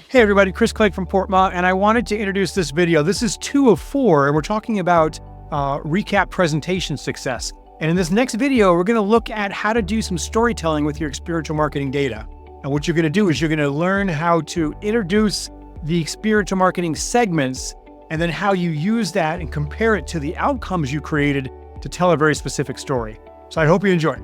Hey everybody, Chris Clegg from Portma, and I wanted to introduce this video. This is 2 of 4, and we're talking about recap presentation success. And in this next video, we're gonna look at how to do some storytelling with your experiential marketing data. And what you're gonna do is you're gonna learn how to introduce the experiential marketing segments, and then how you use that and compare it to the outcomes you created to tell a very specific story. So I hope you enjoy.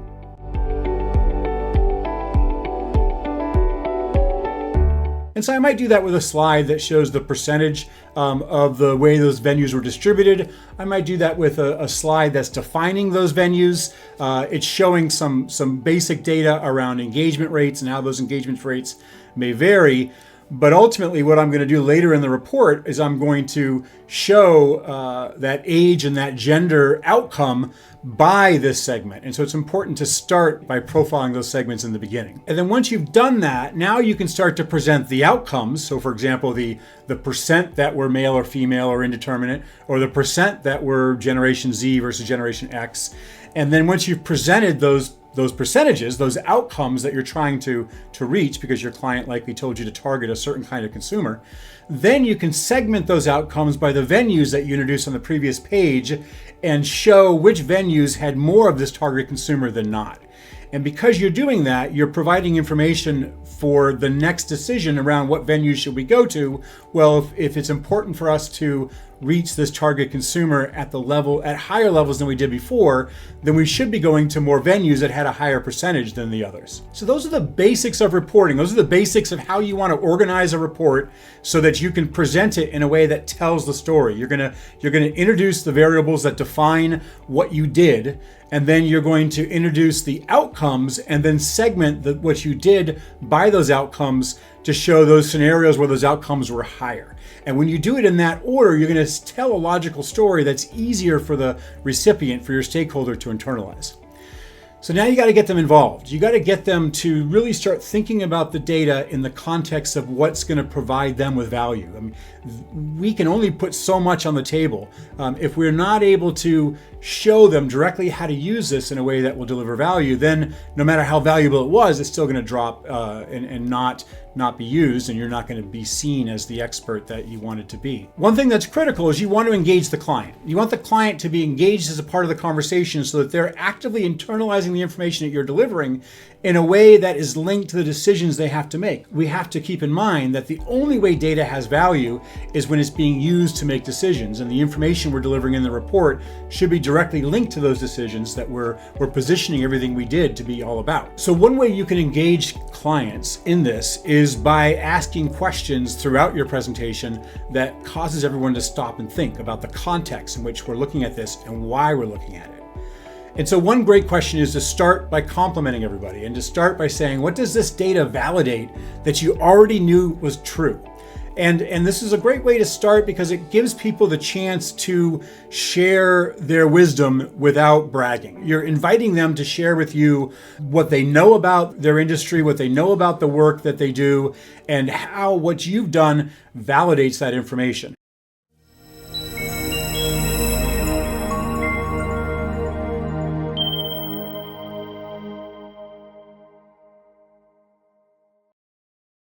And so I might do that with a slide that shows the percentage of the way those venues were distributed. I might do that with a slide that's defining those venues. It's showing some basic data around engagement rates and how those engagement rates may vary. But ultimately, what I'm going to do later in the report is I'm going to show that age and that gender outcome by this segment. And so it's important to start by profiling those segments in the beginning. And then once you've done that, now you can start to present the outcomes. So for example, the percent that were male or female or indeterminate, or the percent that were Generation Z versus Generation X. And then once you've presented those percentages, those outcomes that you're trying to reach, because your client likely told you to target a certain kind of consumer, then you can segment those outcomes by the venues that you introduced on the previous page and show which venues had more of this target consumer than not. And because you're doing that, you're providing information for the next decision around what venues should we go to. Well, if it's important for us to reach this target consumer at higher levels than we did before, then we should be going to more venues that had a higher percentage than the others. So those are the basics of reporting. Those are the basics of how you want to organize a report so that you can present it in a way that tells the story. You're gonna introduce the variables that define what you did, and then you're going to introduce the outcomes and then segment what you did by those outcomes to show those scenarios where those outcomes were higher. And when you do it in that order, you're going to tell a logical story that's easier for the recipient, for your stakeholder to internalize. So now you got to get them involved. You got to get them to really start thinking about the data in the context of what's going to provide them with value. I mean, we can only put so much on the table. If we're not able to show them directly how to use this in a way that will deliver value, then no matter how valuable it was, it's still going to drop and not be used, and you're not going to be seen as the expert that you want it to be. One thing that's critical is you want to engage the client. You want the client to be engaged as a part of the conversation so that they're actively internalizing the information that you're delivering in a way that is linked to the decisions they have to make. We have to keep in mind that the only way data has value is when it's being used to make decisions, and the information we're delivering in the report should be directly linked to those decisions that we're positioning everything we did to be all about. So one way you can engage clients in this is by asking questions throughout your presentation that causes everyone to stop and think about the context in which we're looking at this and why we're looking at it. And so one great question is to start by complimenting everybody and to start by saying, what does this data validate that you already knew was true? And this is a great way to start because it gives people the chance to share their wisdom without bragging. You're inviting them to share with you what they know about their industry, what they know about the work that they do, and how what you've done validates that information.